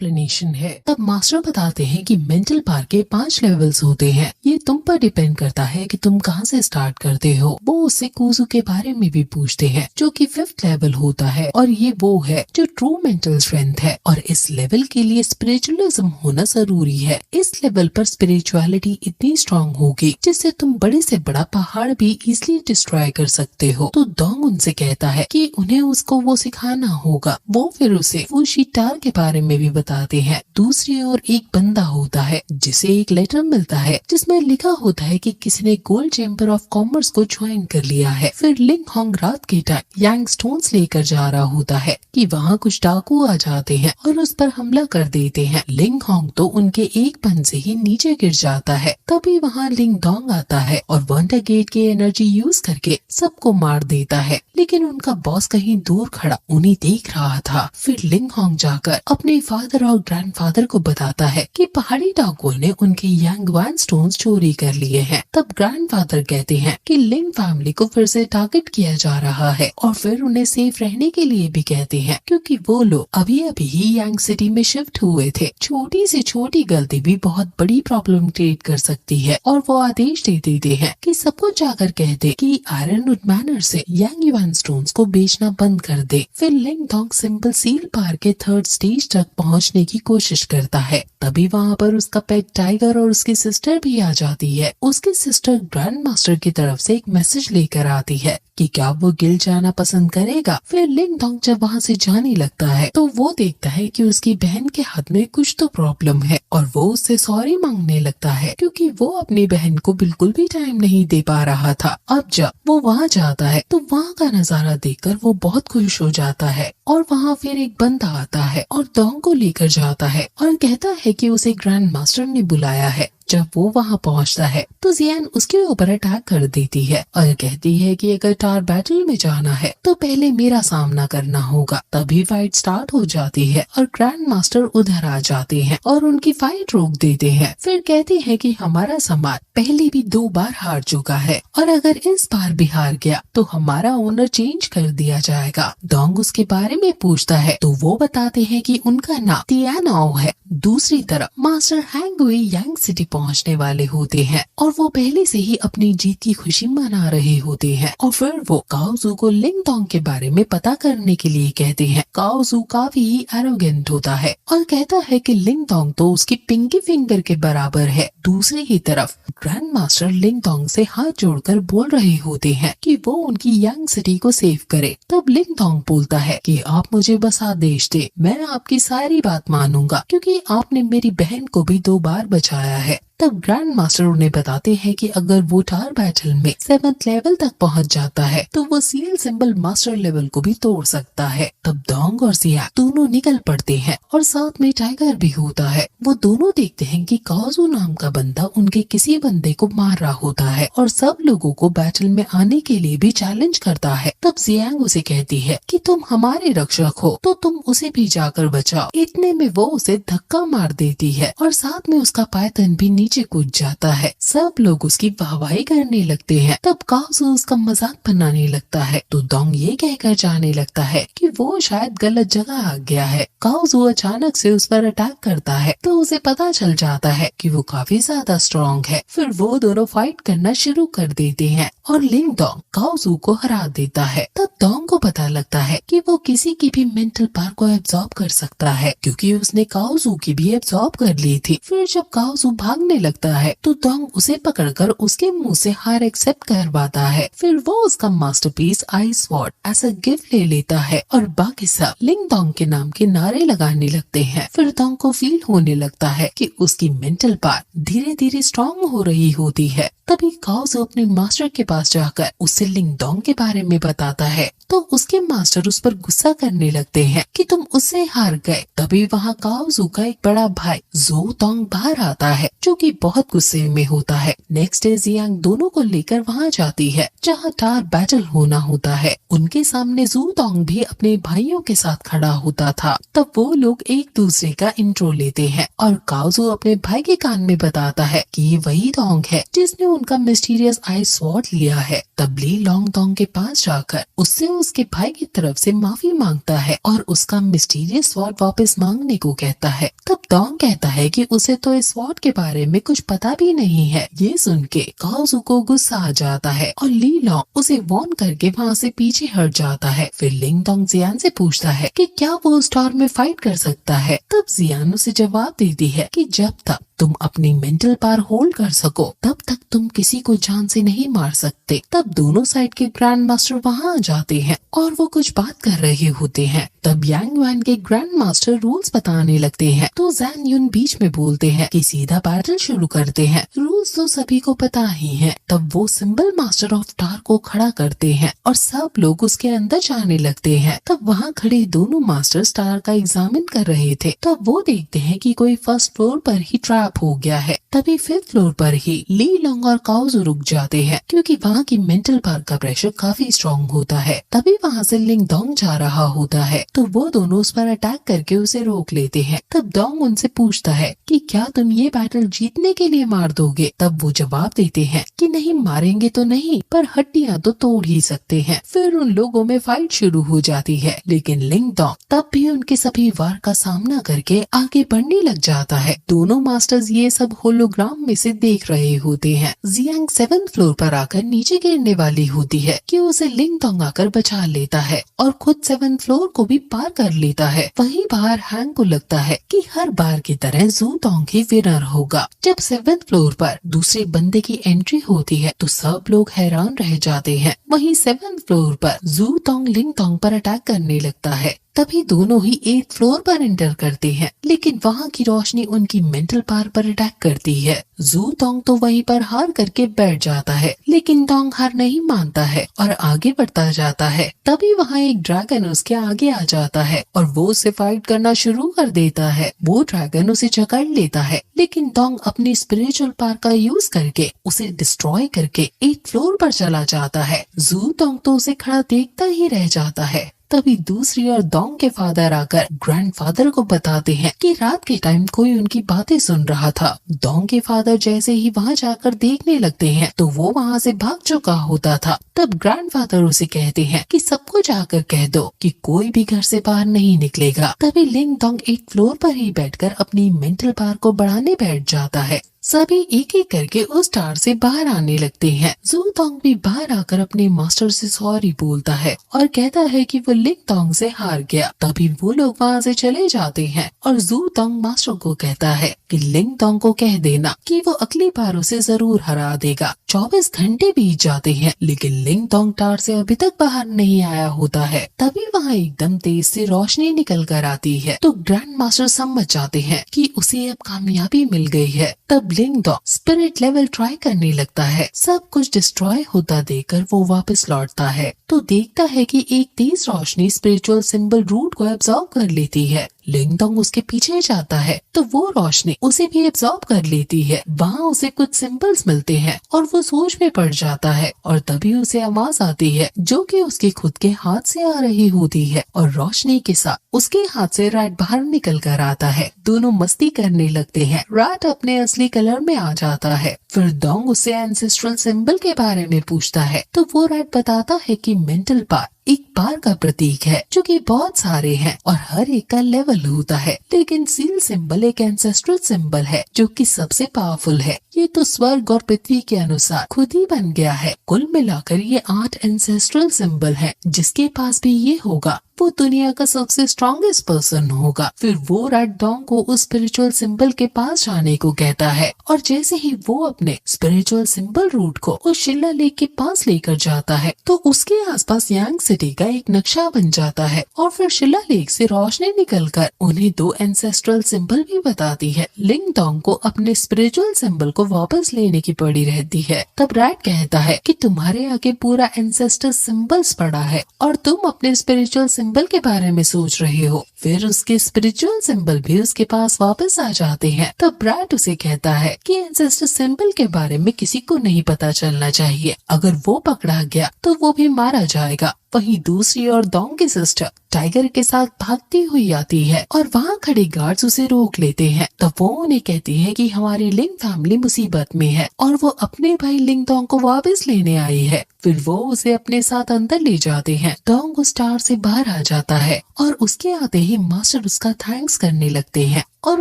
Explanation है। तब master बताते हैं कि मेंटल पावर के 5 लेवल्स होते हैं। ये तुम पर डिपेंड करता है कि तुम कहां से स्टार्ट करते हो। वो उससे कुजू के बारे में भी पूछते हैं जो कि 5th लेवल होता है और ये वो है जो ट्रू मेंटल स्ट्रेंथ है। और इस लेवल के लिए स्पिरिचुअलिज्म होना जरूरी है। इस लेवल पर स्पिरिचुअलिटी इतनी स्ट्रांग होगी जिससे तुम बड़े से बड़ा पहाड़ भी इजिली डिस्ट्रॉय कर सकते हो। तो डोंग उनसे कहता है कि उन्हें उसको वो सिखाना होगा। वो फिर उसे वो शीटार के बारे में भी बताते हैं। दूसरी ओर एक बंदा होता है जिसे एक लेटर मिलता है जिसमें लिखा होता है कि किसी ने गोल्ड चैम्बर ऑफ कॉमर्स को ज्वाइन कर लिया है। फिर लिंग होंग रात के टाइम यांग स्टोन्स लेकर जा रहा होता है कि वहाँ कुछ डाकू आ जाते हैं और उस पर हमला कर देते हैं। लिंग होंग तो उनके एक पन से ही नीचे गिर जाता है। तभी वहाँ लिंग डोंग आता है और वंडर गेट की एनर्जी यूज करके सबको मार देता है। लेकिन उनका बॉस कहीं दूर खड़ा उन्हें देख रहा था। फिर लिंग होंग जाकर अपने फादर और ग्रैंडफादर को बताता है कि पहाड़ी डाकुओं ने उनके यांग वन स्टोन्स चोरी कर लिए हैं। तब ग्रैंडफादर कहते हैं कि लिंग फैमिली को फिर से टारगेट किया जा रहा है और फिर उन्हें सेफ रहने के लिए भी कहते हैं क्योंकि वो लोग अभी अभी ही यांग सिटी में शिफ्ट हुए थे। छोटी से छोटी गलती भी बहुत बड़ी प्रॉब्लम क्रिएट कर सकती है और वो आदेश दे देते हैं कि सबको जाकर कह दे कि आयरनवुड मैनर से यांग वन स्टोन्स को बेचना बंद कर दे। फिर लिंग डोंग सिंपल सील पार के 3rd स्टेज तक पहुंचने की कोशिश करता है। तभी वहाँ पर उसका पेट टाइगर और उसकी सिस्टर भी आ जाती है। उसकी सिस्टर ग्रैंड मास्टर की तरफ से एक मैसेज लेकर आती है कि क्या वो गिल्ड जाना पसंद करेगा। फिर लिंग डोंग जब वहाँ से जाने लगता है तो वो देखता है कि उसकी बहन के हाथ में कुछ तो प्रॉब्लम है और वो उससे सॉरी मांगने लगता है क्योंकि वो अपनी बहन को बिल्कुल भी टाइम नहीं दे पा रहा था। अब जब वो वहाँ जाता है तो वहाँ का नजारा देखकर वो बहुत खुश हो जाता है और वहाँ फिर एक बंदा आता है और डोंग को लेकर जाता है और कहता है कि उसे ग्रैंड मास्टर ने बुलाया है। जब वो वहाँ पहुँचता है तो जियान उसके ऊपर अटैक कर देती है और कहती है कि अगर टार बैटल में जाना है तो पहले मेरा सामना करना होगा। तभी फाइट स्टार्ट हो जाती है और ग्रैंड मास्टर उधर आ जाते हैं और उनकी फाइट रोक देते हैं। फिर कहते हैं कि हमारा समाज पहले भी 2 बार हार चुका है और अगर इस बार भी हार गया तो हमारा ओनर चेंज कर दिया जाएगा। डोंग उसके बारे में पूछता है तो वो बताते हैं कि उनका नाम तियानाओ है। दूसरी तरफ मास्टर हैंगवे यांग सिटी पहुंचने वाले होते हैं और वो पहले से ही अपनी जीत की खुशी मना रहे होते हैं और फिर वो काओजू को लिंग डोंग के बारे में पता करने के लिए कहते हैं। काओजू काफी ही एरोगेंट होता है और कहता है कि लिंग डोंग तो उसकी पिंकी फिंगर के बराबर है। दूसरी ही तरफ ग्रैंड मास्टर लिंग डोंग से हाथ जोड़कर बोल रहे होते हैं कि वो उनकी यांग सिटी को सेव करे। तब लिंग डोंग बोलता है कि आप मुझे बस आदेश दे, मैं आपकी सारी बात मानूंगा क्योंकि आपने मेरी बहन को भी 2 बार बचाया है। तब ग्रैंड मास्टर उन्हें बताते हैं कि अगर वो टार बैटल में 7th लेवल तक पहुंच जाता है तो वो सील सिंबल मास्टर लेवल को भी तोड़ सकता है। तब डोंग और जिया दोनों निकल पड़ते हैं और साथ में टाइगर भी होता है। वो दोनों देखते हैं कि काओजू नाम का बंदा उनके किसी बंदे को मार रहा होता है और सब लोगों को बैटल में आने के लिए भी चैलेंज करता है। तब जियांग उसे कहती है कि तुम हमारे रक्षक हो तो तुम उसे भी जाकर बचाओ। इतने में वो उसे धक्का मार देती है और साथ में उसका पायथन भी नीचे कूद जाता है। सब लोग उसकी वाहवाही करने लगते हैं। तब काओजू उसका मजाक बनाने लगता है तो डोंग ये कहकर जाने लगता है कि वो शायद गलत जगह आ गया है। काओजू अचानक से उस पर अटैक करता है तो उसे पता चल जाता है कि वो काफी ज्यादा स्ट्रॉन्ग है। फिर वो दोनों फाइट करना शुरू कर देते हैं और लिंग डोंग काओजू को हरा देता है। तब डोंग को पता लगता है कि वो किसी की भी मेंटल पावर को एब्जॉर्ब कर सकता है क्योंकि उसने काओजू की भी एब्जॉर्ब कर ली थी। फिर जब काओजू भागने लगता है तो डोंग उसे पकड़कर उसके मुंह से हार एक्सेप्ट करवाता है। फिर वो उसका मास्टरपीस आइस स्वॉर्ड ऐसा गिफ्ट ले लेता है और बाकी सब लिंग डोंग के नाम के नारे लगाने लगते हैं। फिर डोंग को फील होने लगता है कि उसकी मेंटल पावर धीरे धीरे स्ट्रॉन्ग हो रही होती है। तभी काओजू अपने मास्टर के पास जाकर उससे लिंग डोंग के बारे में बताता है तो उसके मास्टर उस पर गुस्सा करने लगते हैं कि तुम उससे हार गए। तभी वहाँ काओजू का एक बड़ा भाई जो डोंग बाहर आता है जो कि बहुत गुस्से में होता है। नेक्स्ट डे जियांग दोनों को लेकर वहाँ जाती है जहाँ टार बैटल होना होता है। उनके सामने जू डोंग भी अपने भाइयों के साथ खड़ा होता था। तब वो लोग एक दूसरे का इंट्रो लेते हैं और काओजू अपने भाई के कान में बताता है कि ये वही डोंग है जिसने उनका मिस्टीरियस आइस स्वॉर्ड लिया है। तब ली लॉन्ग डोंग के पास जाकर उससे उसके भाई की तरफ से माफी मांगता है और उसका मिस्टीरियस स्वॉर्ड वापस मांगने को कहता है। तब डोंग कहता है कि उसे तो इस स्वॉर्ड के बारे में कुछ पता भी नहीं है। ये सुन के काओजू को गुस्सा आ जाता है और ली लॉन्ग उसे वॉर्न करके वहाँ से पीछे हट जाता है। फिर लिंग डोंग जियान से पूछता है कि क्या वो स्टार में फाइट कर सकता है। तब जियान उसे जवाब देती है कि जब तक तुम अपनी मेंटल पावर होल्ड कर सको तब तक तुम किसी को जान से नहीं मार सकते। तब दोनों साइड के ग्रैंड मास्टर वहाँ आ जाते हैं और वो कुछ बात कर रहे होते हैं। तब यांग युआन के ग्रैंड मास्टर रूल्स बताने लगते हैं तो जैन युन बीच में बोलते हैं कि सीधा बैटल शुरू करते हैं, रूल्स तो सभी को पता ही है। तब वो सिंबल मास्टर ऑफ टार को खड़ा करते हैं और सब लोग उसके अंदर जाने लगते हैं। तब वहाँ खड़े दोनों मास्टर स्टार का एग्जामिन कर रहे थे। तब वो देखते हैं कि कोई फर्स्ट फ्लोर पर ही ट्रैप हो गया है। तभी फिफ्थ फ्लोर पर ही ली लॉन्ग और काओजू रुक जाते हैं क्योंकि वहाँ की मेंटल पावर का प्रेशर काफी स्ट्रॉन्ग होता है। तभी वहाँ से लिंग डोंग जा रहा होता है तो वो दोनों उस पर अटैक करके उसे रोक लेते हैं। तब डोंग उनसे पूछता है कि क्या तुम ये बैटल जीतने के लिए मार दोगे। तब वो जवाब देते हैं कि नहीं, मारेंगे तो नहीं पर हड्डियाँ तो तोड़ ही सकते हैं। फिर उन लोगों में फाइट शुरू हो जाती है लेकिन लिंग डोंग तब भी उनके सभी वार का सामना करके आगे बढ़ने लग जाता है। दोनों मास्टर्स ये सब होलोग्राम में से देख रहे होते हैं। जियांग 7th फ्लोर पर आकर नीचे गिरने वाली होती है कि उसे लिंग डोंग आकर बचा लेता है और खुद 7th फ्लोर को भी पार कर लेता है। वहीं बाहर हैंग को लगता है कि हर बार की तरह जू डोंग ही विनर होगा। जब 7th फ्लोर पर दूसरे बंदे की एंट्री होती है तो सब लोग हैरान रह जाते हैं। वहीं 7th फ्लोर पर जू डोंग लिंग डोंग पर अटैक करने लगता है। तभी दोनों ही 8th फ्लोर पर एंटर करते हैं लेकिन वहाँ की रोशनी उनकी मेंटल पावर पर अटैक करती है। जू डोंग तो वहीं पर हार करके बैठ जाता है लेकिन डोंग हार नहीं मानता है और आगे बढ़ता जाता है। तभी वहाँ एक ड्रैगन उसके आगे आ जाता है और वो उसे फाइट करना शुरू कर देता है। वो ड्रैगन उसे जकड़ लेता है लेकिन डोंग अपनी स्पिरिचुअल पावर का यूज करके उसे डिस्ट्रॉय करके 8th फ्लोर पर चला जाता है। जू डोंग तो उसे खड़ा देखता ही रह जाता है। तभी दूसरी ओर डोंग के फादर आकर ग्रैंडफादर को बताते हैं कि रात के टाइम कोई उनकी बातें सुन रहा था। डोंग के फादर जैसे ही वहाँ जाकर देखने लगते हैं तो वो वहाँ से भाग चुका होता था। तब ग्रैंडफादर उसे कहते हैं कि सबको जाकर कह दो कि कोई भी घर से बाहर नहीं निकलेगा। तभी लिंग डोंग 8th फ्लोर पर ही बैठकर अपनी मेंटल पावर को बढ़ाने बैठ जाता है। सभी एक एक करके उस स्टार से बाहर आने लगते हैं। जू डोंग भी बाहर आकर अपने मास्टर से सॉरी बोलता है और कहता है कि वो लिंग डोंग से हार गया। तभी वो लोग वहाँ से चले जाते हैं और जू डोंग मास्टर को कहता है कि लिंग डोंग को कह देना कि वो अगली बार उसे जरूर हरा देगा। 24 घंटे बीत जाते हैं लेकिन लिंग डोंग टावर से अभी तक बाहर नहीं आया होता है। तभी वहाँ एकदम तेज से रोशनी निकल कर आती है तो ग्रैंड मास्टर समझ जाते हैं कि उसे अब कामयाबी मिल गई है। तब लिंग डोंग स्पिरिट लेवल ट्राई करने लगता है। सब कुछ डिस्ट्रॉय होता देखकर वो वापस लौटता है तो देखता है कि एक तेज रोशनी स्पिरिचुअल सिंबल रूट को एब्जॉर्ब कर लेती है। लिंग डोंग उसके पीछे जाता है तो वो रोशनी उसे भी एब्जॉर्ब कर लेती है। वहाँ उसे कुछ सिंबल्स मिलते हैं और वो सोच में पड़ जाता है और तभी उसे आवाज आती है जो कि उसके खुद के हाथ से आ रही होती है और रोशनी के साथ उसके हाथ से रैट बाहर निकल कर आता है। दोनों मस्ती करने लगते हैं। रैट अपने असली कलर में आ जाता है। फिर डोंग उससे एंसेस्ट्रल सिंबल के बारे में पूछता है तो वो रैट बताता है कि मेंटल पावर एक पावर का प्रतीक है जो कि बहुत सारे हैं और हर एक का लेवल होता है लेकिन सील सिंबल एक एंसेस्ट्रल सिंबल है जो कि सबसे पावरफुल है। ये तो स्वर्ग और पृथ्वी के अनुसार खुद ही बन गया है। कुल मिलाकर ये 8 एंसेस्ट्रल सिंबल है। जिसके पास भी ये होगा वो दुनिया का सबसे स्ट्रॉन्गेस्ट पर्सन होगा। फिर वो रैट डोंग को उस स्पिरिचुअल सिंबल के पास जाने को कहता है और जैसे ही वो अपने स्पिरिचुअल सिंबल रूट को उस शिला लेक के पास लेकर जाता है तो उसके आसपास यांग सिटी का एक नक्शा बन जाता है और फिर शिला लेक से रोशनी निकलकर उन्हें 2 एंसेस्ट्रल सिंबल भी बताती है। लिंग डोंग को अपने स्पिरिचुअल सिंबल को वापस लेने की पड़ी रहती है। तब रैट कहता है कि तुम्हारे आगे पूरा एंसेस्टर सिंबल्स पड़ा है और तुम अपने स्पिरिचुअल सिंबल के बारे में सोच रहे हो। फिर उसके स्पिरिचुअल सिंबल भी उसके पास वापस आ जाते हैं। तब ब्रैड उसे कहता है कि एंसेस्टर सिंबल के बारे में किसी को नहीं पता चलना चाहिए। अगर वो पकड़ा गया तो वो भी मारा जाएगा। वहीं दूसरी ओर डोंग की सिस्टर टाइगर के साथ भागती हुई आती है और वहाँ खड़े गार्ड्स उसे रोक लेते हैं। तब वो उन्हें कहती है कि हमारी लिंग फैमिली मुसीबत में है और वो अपने भाई लिंग डोंग को वापस लेने आई है। फिर वो उसे अपने साथ अंदर ले जाते हैं। डोंग उस टावर से बाहर आ जाता है और उसके आते ही मास्टर उसका थैंक्स करने लगते हैं और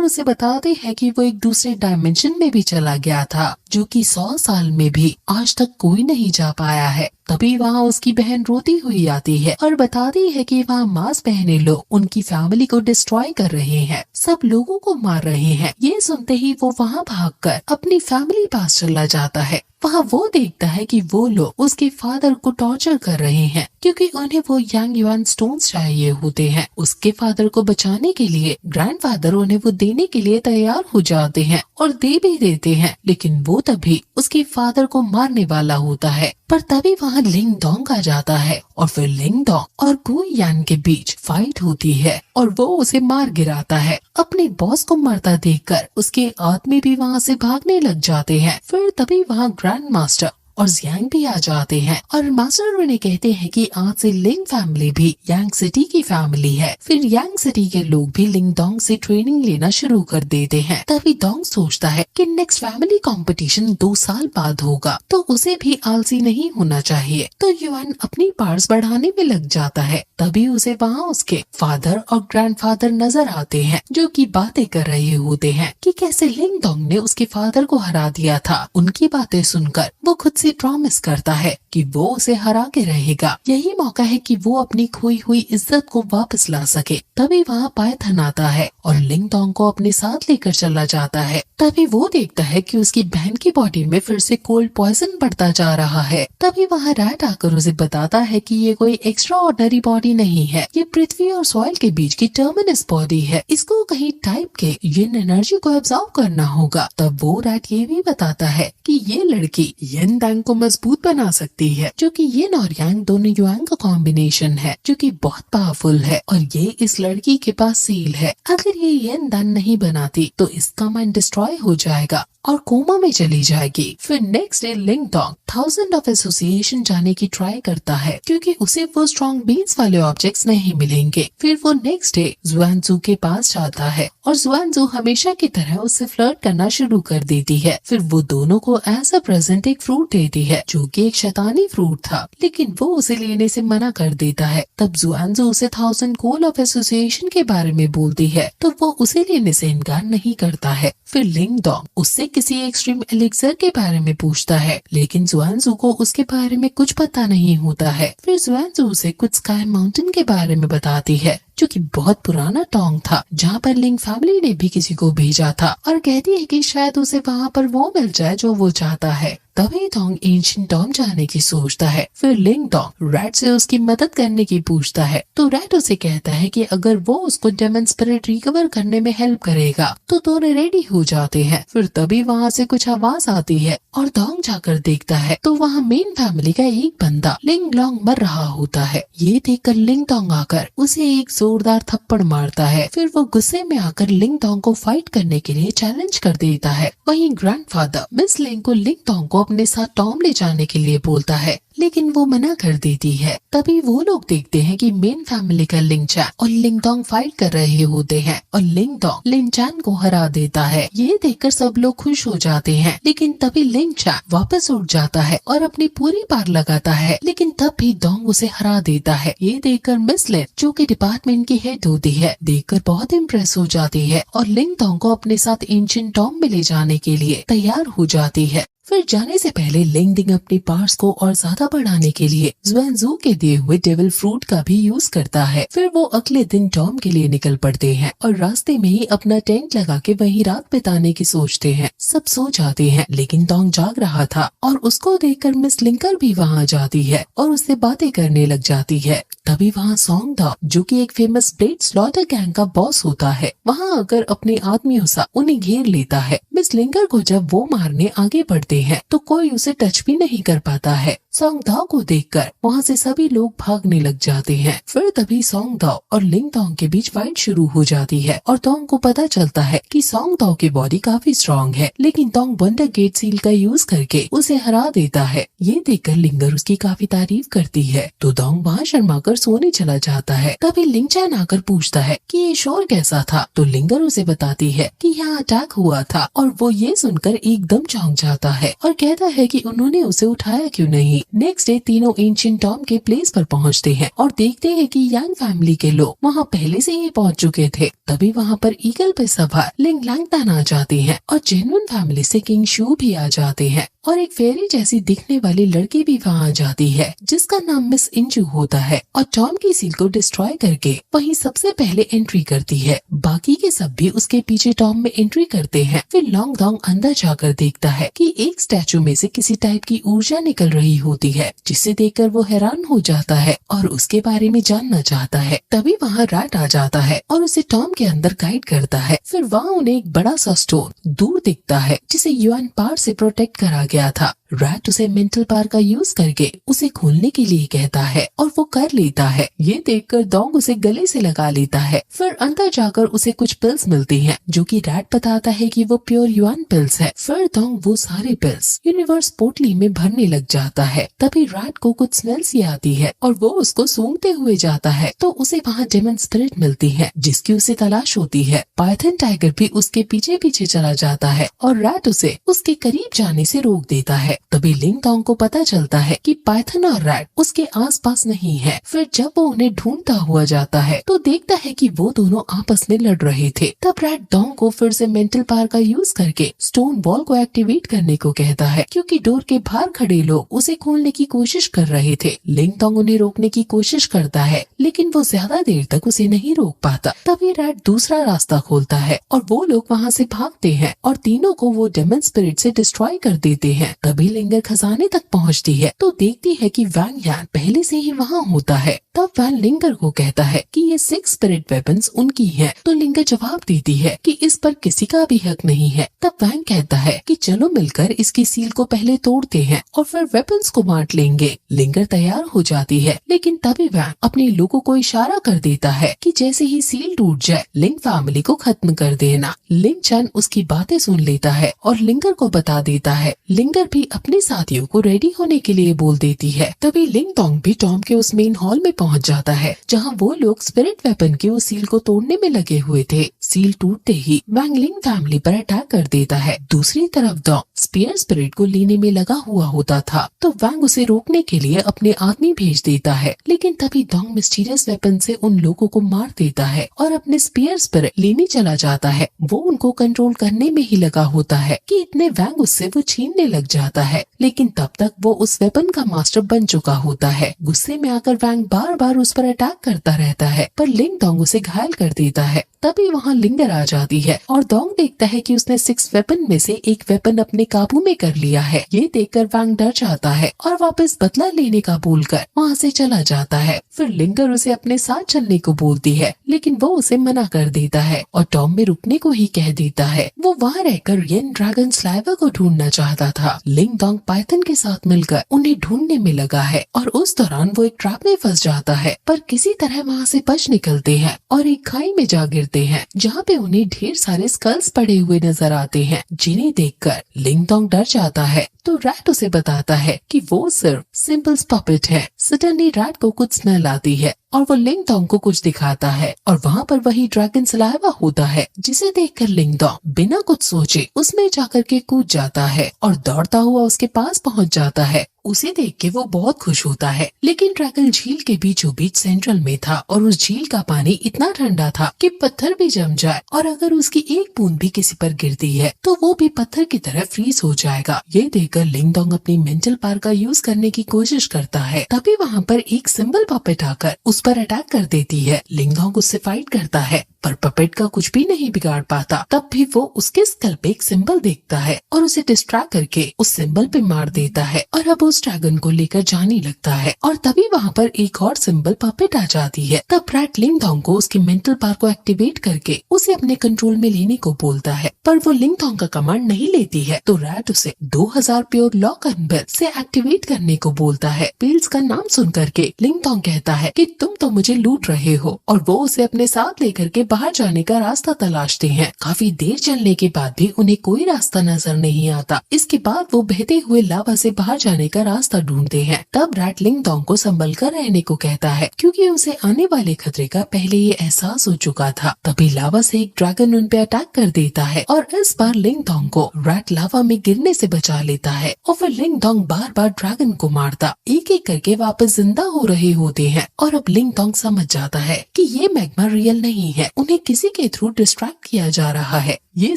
उसे बताते हैं कि वो एक दूसरे डायमेंशन में भी चला गया था, जो कि 100 साल में भी आज तक कोई नहीं जा पाया है। तभी वहाँ उसकी बहन रोती हुई आती है और बताती है कि वहाँ मास्क पहने लोग उनकी फैमिली को डिस्ट्रॉय कर रहे हैं, सब लोगों को मार रहे हैं। ये सुनते ही वो वहाँ भागकर अपनी फैमिली पास चला जाता है। वहाँ वो देखता है कि वो लोग उसके फादर को टॉर्चर कर रहे हैं क्योंकि उन्हें वो यांग युआन स्टोन्स चाहिए होते हैं। उसके फादर को बचाने के लिए ग्रैंडफादर उन्हें वो देने के लिए तैयार हो जाते हैं और दे भी देते हैं, लेकिन वो तभी उसके फादर को मारने वाला होता है। पर तभी वहाँ लिंग डोंग आ जाता है और फिर लिंग डोंग और गुई यान के बीच फाइट होती है और वो उसे मार गिराता है। अपने बॉस को मरता देखकर उसके आदमी भी वहाँ से भागने लग जाते हैं। फिर तभी वहाँ ग्रैंड मास्टर और जियांग भी आ जाते हैं और मास्टर उन्हें कहते हैं कि आज से लिंग फैमिली भी यांग सिटी की फैमिली है। फिर यांग सिटी के लोग भी लिंग डोंग से ट्रेनिंग लेना शुरू कर देते हैं। तभी डोंग सोचता है कि नेक्स्ट फैमिली कंपटीशन 2 साल बाद होगा, तो उसे भी आलसी नहीं होना चाहिए। तो युआन अपनी पावर्स बढ़ाने में लग जाता है। तभी उसे वहाँ उसके फादर और ग्रैंडफादर नजर आते हैं, जो कि बातें कर रहे होते हैं कि कैसे लिंग डोंग ने उसके फादर को हरा दिया था। उनकी बातें सुनकर वो खुद से प्रॉमिस करता है कि वो उसे हरा के रहेगा। यही मौका है कि वो अपनी खोई हुई इज्जत को वापस ला सके। तभी वहाँ पाइथन आता है और लिंग डोंग को अपने साथ लेकर चला जाता है। तभी वो देखता है कि उसकी बहन की बॉडी में फिर से कोल्ड पॉइजन बढ़ता जा रहा है। तभी वहाँ रैट आकर उसे बताता है कि ये कोई एक्स्ट्रा ऑर्डिनरी बॉडी नहीं है, ये पृथ्वी और सॉइल के बीच की टर्मिनस बॉडी है। इसको कहीं टाइप के यिन एनर्जी को एब्जॉर्ब करना होगा। तब वो रैट ये भी बताता है कि ये लड़की यिन यांग को मजबूत बना सकती है, जो कि यिन और यांग दोनों युआन का कॉम्बिनेशन है, जो कि बहुत पावरफुल है और ये इस लड़की के पास सील है। अगर ये यिन दान नहीं बनाती तो इसका माइंड डिस्ट्रॉय हो जाएगा और कोमा में चली जाएगी। फिर नेक्स्ट डे लिंग डोंग 1000 ऑफ एसोसिएशन जाने की ट्राई करता है क्योंकि उसे वो स्ट्रॉन्ग बीन्स वाले ऑब्जेक्ट्स नहीं मिलेंगे। फिर वो नेक्स्ट डे जुआनजू के पास जाता है और जुआनजू हमेशा की तरह उससे फ्लर्ट करना शुरू कर देती है। फिर वो दोनों को एज अ प्रेजेंट एक फ्रूट देती है, जो कि एक शैतानी फ्रूट था, लेकिन वो उसे लेने से मना कर देता है। तब जुआनजू उसे 1000 कोल ऑफ एसोसिएशन के बारे में बोलती है, तो वो उसे लेने से इनकार नहीं करता है। फिर लिंग डोंग उससे किसी एक्सट्रीम एलिक्सर के बारे में पूछता है, लेकिन जुआनजू को उसके बारे में कुछ पता नहीं होता है। फिर जुआनजू उसे कुछ स्काई माउंटेन के बारे में बताती है, जो कि बहुत पुराना टोंग था, जहाँ पर लिंग फैमिली ने भी किसी को भेजा था, और कहती है कि शायद उसे वहाँ पर वो मिल जाए जो वो चाहता है। तभी डोंग एंशिएंट टॉम जाने की सोचता है। फिर लिंग डोंग रैट से उसकी मदद करने की पूछता है, तो रैट उसे कहता है कि अगर वो उसको डेमन स्पिरिट रिकवर करने में हेल्प करेगा तो दोनों रेडी हो जाते हैं। फिर तभी वहाँ से कुछ आवाज आती है और डोंग जाकर देखता है तो वहाँ मेन फैमिली का एक बंदा लिंग लॉन्ग मर रहा होता है। ये देखकर लिंग डोंग आकर उसे एक जोरदार थप्पड़ मारता है। फिर वो गुस्से में आकर लिंग डोंग को फाइट करने के लिए चैलेंज कर देता है। वहीं ग्रैंडफादर मिस लिंग को लिंग डोंग को अपने साथ टॉम ले जाने के लिए बोलता है, लेकिन वो मना कर देती है। तभी वो लोग देखते हैं कि मेन फैमिली का लिंग चैन और लिंग डोंग फाइट कर रहे होते हैं और लिंग डोंग लिंग चैन को हरा देता है। ये देखकर सब लोग खुश हो जाते हैं, लेकिन तभी लिंग चैन वापस उठ जाता है और अपनी पूरी पार लगाता है, लेकिन तब भी डोंग उसे हरा देता है। ये देखकर मिस लिन, जो कि डिपार्टमेंट की हेड होती है, देखकर बहुत इम्प्रेस हो जाती है और लिंग डोंग को अपने साथ एंशिएंट टॉम में ले जाने के लिए तैयार हो जाती है। फिर जाने से पहले लिंग डिंग अपने पार्ट्स को और ज्यादा बढ़ाने के लिए जुआनजू के दिए हुए डेविल फ्रूट का भी यूज करता है। फिर वो अगले दिन टॉम के लिए निकल पड़ते हैं और रास्ते में ही अपना टेंट लगा के वहीं रात बिताने की सोचते हैं। सब सो जाते हैं, लेकिन टॉम जाग रहा था और उसको देखकर मिस लिंकर भी वहाँ जाती है और उससे बातें करने लग जाती है। तभी वहाँ सॉन्ग था, जो कि एक फेमस ब्लेड स्लॉटर गैंग का बॉस होता है, वहाँ आकर अपने आदमियों से उन्हें घेर लेता है। मिस लिंकर को जब वो मारने आगे बढ़ते हैं तो कोई उसे टच भी नहीं कर पाता है। सॉन्ग दाओ को देखकर वहाँ से सभी लोग भागने लग जाते हैं। फिर तभी सॉन्ग दाओ और लिंग डोंग के बीच फाइट शुरू हो जाती है और डोंग को पता चलता है कि सॉन्ग दाओ की बॉडी काफी स्ट्रॉन्ग है, लेकिन डोंग वंडर गेट सील का यूज करके उसे हरा देता है। ये देखकर लिंगर उसकी काफी तारीफ करती है, तो डोंग वहाँ शर्मा खाकर सोने चला जाता है। तभी लिंगचैन आकर पूछता है कि ये शोर कैसा था, तो लिंगर उसे बताती है कि यहाँ अटैक हुआ था और वो ये सुनकर एकदम चौंक जाता है और कहता है कि उन्होंने उसे उठाया क्यों नहीं। नेक्स्ट डे तीनों एंशिएंट टॉम के प्लेस पर पहुँचते हैं और देखते हैं कि यांग फैमिली के लोग वहाँ पहले से ही पहुँच चुके थे। तभी वहाँ पर ईगल पे सवार लिंग लैंगटन आ जाती है और जेन्युइन फैमिली से किंग शू भी आ जाते हैं और एक फेरी जैसी दिखने वाली लड़की भी वहाँ आ जाती है जिसका नाम मिस इंजू होता है और टॉम की सील को डिस्ट्रॉय करके वहीं सबसे पहले एंट्री करती है। बाकी के सब भी उसके पीछे टॉम में एंट्री करते हैं। फिर लॉन्ग डोंग अंदर जाकर देखता है कि एक स्टैचू में से किसी टाइप की ऊर्जा निकल रही होती है, जिसे देखकर वो हैरान हो जाता है और उसके बारे में जानना चाहता है। तभी वहाँ रैट आ जाता है और उसे टॉम के अंदर गाइड करता है। फिर वहाँ उन्हें एक बड़ा सा स्टोन दूर दिखता है जिसे युआन पार से प्रोटेक्ट करा गया था। रैट उसे मेंटल पावर का यूज करके उसे खोलने के लिए कहता है और वो कर लेता है। ये देखकर डोंग उसे गले से लगा लेता है। फिर अंदर जाकर उसे कुछ पिल्स मिलती हैं जो कि रैट बताता है कि वो प्योर युआन पिल्स है। फिर डोंग वो सारे पिल्स यूनिवर्स पोटली में भरने लग जाता है। तभी रैट को कुछ स्मेल सी आती है और वो उसको सूंघते हुए जाता है तो उसे वहाँ डेमन स्पिरिट मिलती है जिसकी उसे तलाश होती है। पाइथन टाइगर भी उसके पीछे पीछे चला जाता है और रैट उसे उसके करीब जाने से रोक देता है। तभी लिंग डोंग को पता चलता है कि पाइथन और रैट उसके आसपास नहीं है। फिर जब वो उन्हें ढूंढता हुआ जाता है तो देखता है कि वो दोनों आपस में लड़ रहे थे। तब रैट डोंग को फिर से मेंटल पावर का यूज करके स्टोन वॉल को एक्टिवेट करने को कहता है क्योंकि डोर के बाहर खड़े लोग उसे खोलने की कोशिश कर रहे थे। लिंग डोंग उन्हें रोकने की कोशिश करता है लेकिन वो ज्यादा देर तक उसे नहीं रोक पाता। तभी रैट दूसरा रास्ता खोलता है और वो लोग वहाँ से भागते हैं और तीनों को वो डेमन स्पिरिट से डिस्ट्रॉय कर देते हैं। तभी लिंगर खजाने तक पहुँचती है तो देखती है कि वैंग यान पहले से ही वहाँ होता है। तब वैन लिंगर को कहता है कि ये 6 स्पिरिट वेपन्स उनकी हैं। तो लिंगर जवाब देती है कि इस पर किसी का भी हक नहीं है। तब वैंग कहता है कि चलो मिलकर इसकी सील को पहले तोड़ते हैं और फिर वेपन्स को बांट लेंगे। लिंगर तैयार हो जाती है लेकिन तभी वैंग अपने लोगों को इशारा कर देता है कि जैसे ही सील टूट जाए लिंग फैमिली को खत्म कर देना। लिंग चैन उसकी बातें सुन लेता है और लिंगर को बता देता है। लिंगर भी अपने साथियों को रेडी होने के लिए बोल देती है। तभी लिंग डोंग भी टॉम के उस मेन हॉल में पहुंच जाता है जहां वो लोग स्पिरिट वेपन के उस सील को तोड़ने में लगे हुए थे। सील टूटते ही वैंग लिंग फैमिली पर अटैक कर देता है। दूसरी तरफ डोंग स्पीयर स्पिरिट को लेने में लगा हुआ होता था तो वैंग उसे रोकने के लिए अपने आदमी भेज देता है लेकिन तभी डोंग मिस्टीरियस वेपन से उन लोगों को मार देता है और अपने स्पीयर स्पिरिट लेने चला जाता है। वो उनको कंट्रोल करने में ही लगा होता है कि इतने वैंग उससे वो छीनने लग जाता है लेकिन तब तक वो उस वेपन का मास्टर बन चुका होता है। गुस्से में आकर वैंग बार बार उस पर अटैक करता रहता है पर लिंग डोंग उसे घायल कर देता है। तभी वहाँ लिंगर आ जाती है और डोंग देखता है कि उसने 6 वेपन में से एक वेपन अपने काबू में कर लिया है। ये देखकर वैंग डर जाता है और वापस बदला लेने का बोलकर वहाँ से चला जाता है। फिर लिंगर उसे अपने साथ चलने को बोलती है लेकिन वो उसे मना कर देता है और टॉम में रुकने को ही कह देता है। वो वहाँ रहकर येन ड्रैगन स्लाइवर को ढूंढना चाहता था। लिंग डोंग पाइथन के साथ मिलकर उन्हें ढूंढने में लगा है और उस दौरान वो एक ट्रैप में फंस जाता है पर किसी तरह वहाँ से बच निकलते हैं और एक खाई में जा गिरते हैं जहाँ पे उन्हें ढेर सारे स्कल्स पड़े हुए नजर आते हैं जिन्हें देखकर लिंग डोंग डर जाता है। तो रैट उसे बताता है कि वो सिर्फ सिंपल्स पपेट है। सडनली रैट को कुछ स्मेल आती है और वो लिंग डोंग को कुछ दिखाता है और वहाँ पर वही ड्रैगन सलाइवा होता है जिसे देखकर लिंग डोंग बिना कुछ सोचे उसमें जाकर के कूद जाता है और दौड़ता हुआ उसके पास पहुँच जाता है। उसे देख के वो बहुत खुश होता है लेकिन ड्रैगन झील के बीचों बीच सेंट्रल में था और उस झील का पानी इतना ठंडा था कि पत्थर भी जम जाए और अगर उसकी एक बूंद भी किसी पर गिरती है तो वो भी पत्थर की तरह फ्रीज हो जाएगा। ये देखकर लिंग डोंग अपनी मेंटल पावर का यूज करने की कोशिश करता है। तभी वहाँ पर एक सिंबल पपेट आकर उस पर अटैक कर देती है। लिंग डोंग उससे फाइट करता है पर पपेट का कुछ भी नहीं बिगाड़ पाता। तब भी वो उसके स्कल पे एक सिंबल देखता है और उसे डिस्ट्रैक्ट करके उस सिंबल पे मार देता है और अब उस ड्रैगन को लेकर जाने लगता है और तभी वहाँ पर एक और सिंबल पपेट आ जाती है। तब रैट लिंग डोंग को उसकी मेंटल पावर को एक्टिवेट करके उसे अपने कंट्रोल में लेने को बोलता है पर वो लिंग डोंग का कमांड नहीं लेती है तो रैट उसे 2000 प्योर लॉक एंड बेल से एक्टिवेट करने को बोलता है। बेल्स का नाम सुन करके लिंग डोंग कहता है कि तुम तुम तो मुझे लूट रहे हो। और वो उसे अपने साथ लेकर के बाहर जाने का रास्ता तलाशते हैं। काफी देर चलने के बाद भी उन्हें कोई रास्ता नजर नहीं आता। इसके बाद वो बहते हुए लावा से बाहर जाने का रास्ता ढूंढते हैं। तब रैट लिंग डोंग को संभल कर रहने को कहता है, क्योंकि उसे आने वाले खतरे का पहले ये एहसास हो चुका था। तभी लावा से एक ड्रैगन उन पे अटैक कर देता है और इस बार लिंग डोंग को रैट लावा में गिरने से बचा लेता है। और फिर लिंग डोंग बार बार ड्रैगन को मारता एक एक करके वापस जिंदा हो रहे होते हैं। और अब लिंग डोंग समझ जाता है कि ये मैग्मा रियल नहीं है, उन्हें किसी के थ्रू डिस्ट्रैक्ट किया जा रहा है, ये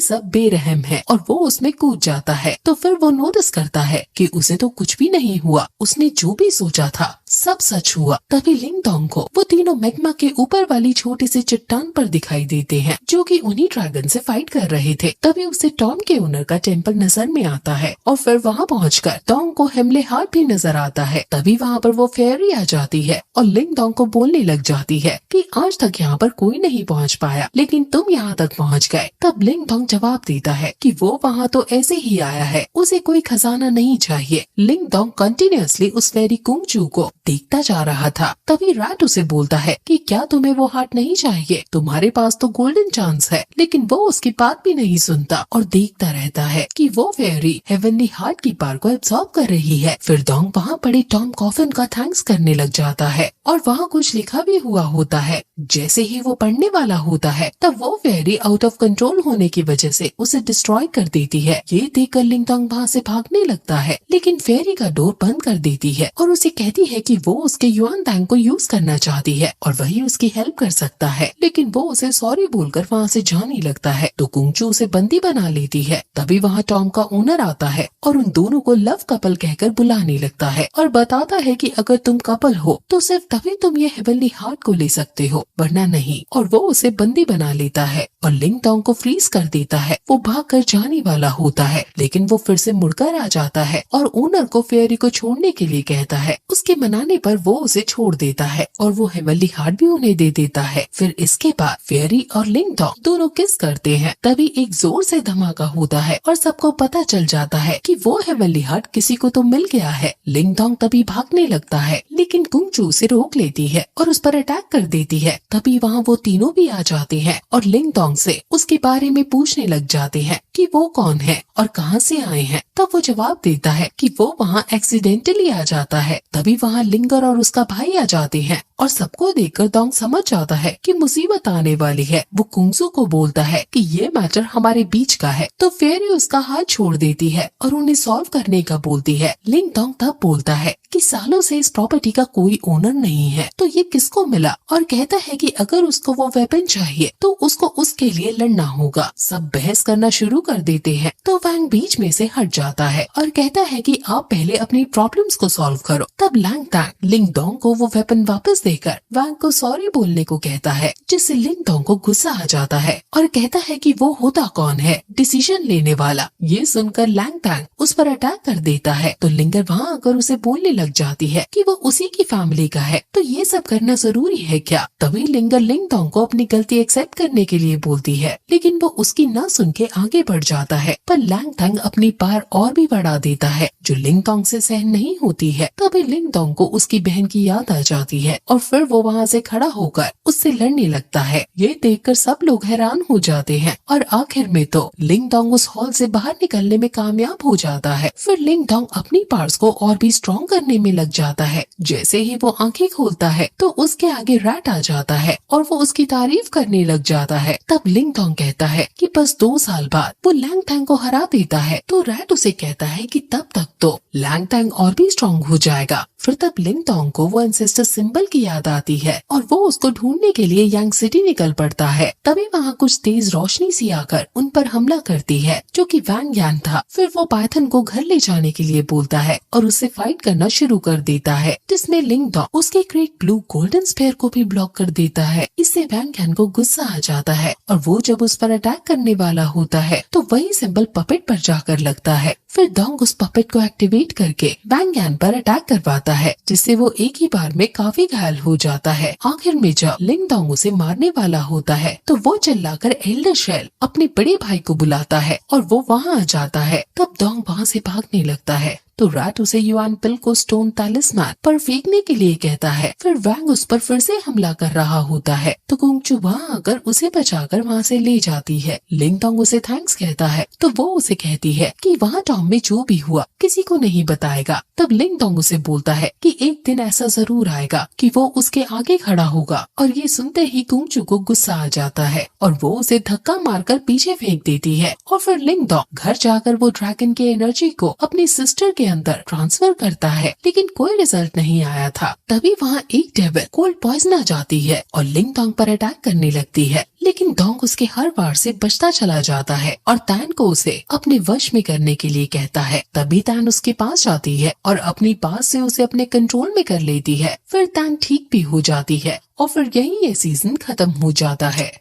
सब बेरहम है। और वो उसमें कूद जाता है। तो फिर वो नोटिस करता है कि उसे तो कुछ भी नहीं हुआ, उसने जो भी सोचा था सब सच हुआ। तभी लिंग डोंग को वो तीनों मैग्मा के ऊपर वाली छोटी सी चट्टान पर दिखाई देते हैं, जो कि उन्हीं ड्रैगन से फाइट कर रहे थे। तभी उसे टॉम के ओनर का टेम्पल नजर में आता है और फिर वहाँ पहुंचकर डोंग को हेमले हार्ट भी नजर आता है। तभी वहाँ पर वो फेयरी आ जाती है और लिंग डोंग को बोलने लग जाती है कि आज तक यहाँ पर कोई नहीं पहुँच पाया, लेकिन तुम यहाँ तक पहुँच गए। तब लिंग डोंग जवाब देता है कि वो वहाँ तो ऐसे ही आया है, उसे कोई खजाना नहीं चाहिए। लिंग डोंग कंटिन्यूअसली उस फेरी कुंगचू को देखता जा रहा था। तभी रैट उसे बोलता है कि क्या तुम्हें वो हार्ट नहीं चाहिए, तुम्हारे पास तो गोल्डन चांस है। लेकिन वो उसकी बात भी नहीं सुनता और देखता रहता है कि वो फेरी हेवनली हार्ट की पावर को एब्सॉर्ब कर रही है। फिर डोंग वहाँ पड़े टॉम कॉफिन का थैंक्स करने लग जाता है और वहाँ कुछ लिखा भी हुआ होता है। जैसे ही वो पढ़ने वाला होता है तब वो फेरी आउट ऑफ कंट्रोल होने की वजह से उसे डिस्ट्रॉय कर देती है। ये देखकर लिंग डोंग वहाँ से भागने लगता है, लेकिन फेरी का डोर बंद कर देती है और उसे कहती है कि वो उसके युआन टैंक को यूज करना चाहती है और वही उसकी हेल्प कर सकता है। लेकिन वो उसे सॉरी बोलकर वहाँ से जाने लगता है तो कुंगचू उसे बंदी बना लेती है। तभी वहाँ टॉम का ओनर आता है और उन दोनों को लव कपल कहकर बुलाने लगता है और बताता है कि अगर तुम कपल हो तो सिर्फ तभी तुम ये हेवनली हार्ट को ले सकते हो, वरना नहीं। और वो उसे बंदी बना लेता है और लिंग डोंग को फ्रीज कर देता है। वो भाग कर जाने वाला होता है, लेकिन वो फिर से मुड़कर आ जाता है और ओनर को फेरी को छोड़ने के लिए कहता है। उसके मनाने पर वो उसे छोड़ देता है और वो हेवनली हार्ट भी उन्हें दे देता है। फिर इसके बाद फेरी और लिंग डोंग दोनों किस करते हैं। तभी एक जोर से धमाका होता है और सबको पता चल जाता है कि वो हेवनली हार्ट किसी को तो मिल गया है। लिंग डोंग तभी भागने लगता है, लेकिन कुंगचू उसे रोक लेती है और उस पर अटैक कर देती है। तभी वहाँ वो तीनों भी आ जाते हैं और लिंग डोंग से उसके बारे में पूछने लग जाते हैं कि वो कौन है और कहाँ से आए हैं। तब वो जवाब देता है कि वो वहाँ एक्सीडेंटली आ जाता है। तभी वहाँ लिंगर और उसका भाई आ जाते हैं और सबको देखकर डोंग समझ जाता है कि मुसीबत आने वाली है। वो कुंगचू को बोलता है कि ये मैटर हमारे बीच का है, तो फेरी उसका हाथ छोड़ देती है और उन्हें सॉल्व करने का बोलती है। लिंग डोंग तब बोलता है कि सालों से इस प्रॉपर्टी का कोई ओनर नहीं है, तो ये किसको मिला, और कहता है कि अगर उसको वो वेपन चाहिए तो उसको उसके लिए लड़ना होगा। सब बहस करना शुरू कर देते हैं तो वैंग बीच में से हट जाता है और कहता है कि आप पहले अपनी प्रॉब्लम्स को सॉल्व करो। तब लैंग टैंग लिंग डोंग को वो वेपन वापस देकर वैंग को सॉरी बोलने को कहता है, जिससे लिंग डोंग को गुस्सा आ जाता है और कहता है कि वो होता कौन है, डिसीजन लेने वाला। ये सुनकर लैंग टैंग उस पर अटैक कर देता है तो लिंगर वहाँ आकर उसे बोलने लग जाती है कि वो उसी की फैमिली का है, तो ये सब करना जरूरी है क्या। तभी लिंगर लिंग डोंग को अपनी गलती एक्सेप्ट करने के लिए बोलती है, लेकिन वो उसकी न सुन के आगे बढ़ जाता है। पर लैंग टैंग अपनी पार और भी बढ़ा देता है, जो लिंग डोंग से सहन नहीं होती है। तभी लिंग डोंग को उसकी बहन की याद आ जाती है और फिर वो वहाँ से खड़ा होकर उससे लड़ने लगता है। ये देखकर सब लोग हैरान हो जाते हैं और आखिर में तो लिंग डोंग उस हॉल से बाहर निकलने में कामयाब हो जाता है। फिर लिंग डोंग अपनी पार्ट्स को और भी स्ट्रॉन्ग करने में लग जाता है। जैसे ही वो आंखें खोलता है तो उसके आगे रैट आ जाता है और वो उसकी तारीफ करने लग जाता है। तब लिंग डोंग कहता है कि बस 2 साल बाद वो लैंग टैंग को हरा देता है, तो रैट उसे कहता है कि तब तक तो लैंग टैंग और भी स्ट्रॉन्ग हो जाएगा। फिर तब लिंग डोंग को वो एंसेस्टर सिंबल की याद आती है और वो उसको ढूंढने के लिए यांग सिटी निकल पड़ता है। तभी वहाँ कुछ तेज रोशनी सी आकर उन पर हमला करती है, जो कि वैंग यान था। फिर वो पाइथन को घर ले जाने के लिए बोलता है और उससे फाइट करना शुरू कर देता है, जिसमें लिंग डोंग उसके ग्रेट ब्लू गोल्डन स्फीयर को भी ब्लॉक कर देता है। इससे वैंग यान को गुस्सा आ जाता है और वो जब उस पर अटैक करने वाला होता है तो वही सिंबल पपेट पर जाकर लगता है। फिर डोंग उस पपेट को एक्टिवेट करके वैंग यान पर अटैक करवाता है, जिससे वो एक ही बार में काफी घायल हो जाता है। आखिर में जब लिंग डोंग उसे मारने वाला होता है तो वो चिल्लाकर एल्डर शेल अपने बड़े भाई को बुलाता है और वो वहाँ आ जाता है। तब डोंग वहाँ से भागने लगता है। तो रैट उसे युआन पिल को स्टोन टैलिस्मैन पर फेंकने के लिए कहता है। फिर वैंग उस पर फिर से हमला कर रहा होता है तो कुंगचू वहाँ आकर उसे बचाकर वहाँ से ले जाती है। लिंग डोंग उसे थैंक्स कहता है तो वो उसे कहती है कि वहाँ टॉम में जो भी हुआ किसी को नहीं बताएगा। तब लिंग डोंग उसे बोलता है कि एक दिन ऐसा जरूर आएगा कि वो उसके आगे खड़ा होगा। और ये सुनते ही कुंगचू को गुस्सा आ जाता है और वो उसे धक्का मारकर पीछे फेंक देती है। और फिर लिंग डोंग घर जाकर वो ड्रैगन की एनर्जी को अपनी सिस्टर के अंदर ट्रांसफर करता है, लेकिन कोई रिजल्ट नहीं आया था। तभी वहाँ एक डेविल कोल्ड पॉइजन आ जाती है और लिंग डोंग पर अटैक करने लगती है, लेकिन डोंग उसके हर वार से बचता चला जाता है और तैन को उसे अपने वश में करने के लिए कहता है। तभी तैन उसके पास जाती है और अपनी बात से उसे अपने कंट्रोल में कर लेती है। फिर तैन ठीक भी हो जाती है और फिर यही ये सीजन खत्म हो जाता है।